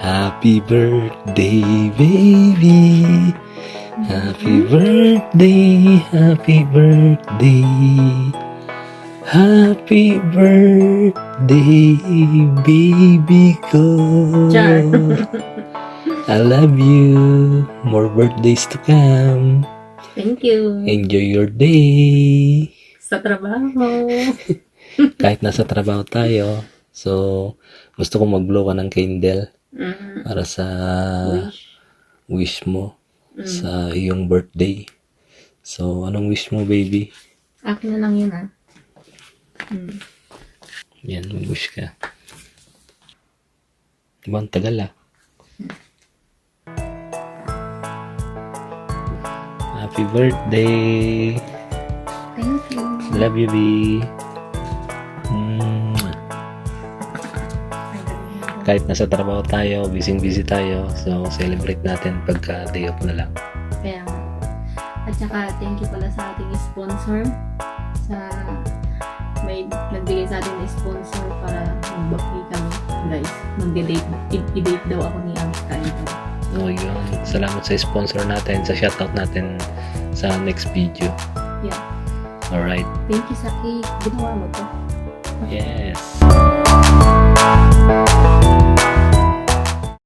Happy birthday, baby. Happy birthday, happy birthday. Happy birthday, baby ko. Char. I love you. More birthdays to come. Thank you. Enjoy your day. Sa trabaho. Kahit nasa trabaho tayo. So, gusto ko mag-blow ka ng candle para sa wish mo sa iyong birthday. So, anong wish mo, baby? Akin na lang yun, ah. Yan, mag-wish ka. Diba, ang tagal, ah. Happy birthday! Thank you. Love you, B. Kahit nasa trabaho tayo, busy tayo, so celebrate natin pagka day off na lang. Kaya nga. At saka, thank you pala sa ating sponsor. Sa may nagbigay sa atin na sponsor para mag-baki kami. Guys, mag-date. I-date daw ako ni Amska ito. Oh, yun. Salamat sa sponsor natin, sa shoutout natin sa next video. Yeah. Alright. Thank you sa cake. Ginawa mo to. Yes.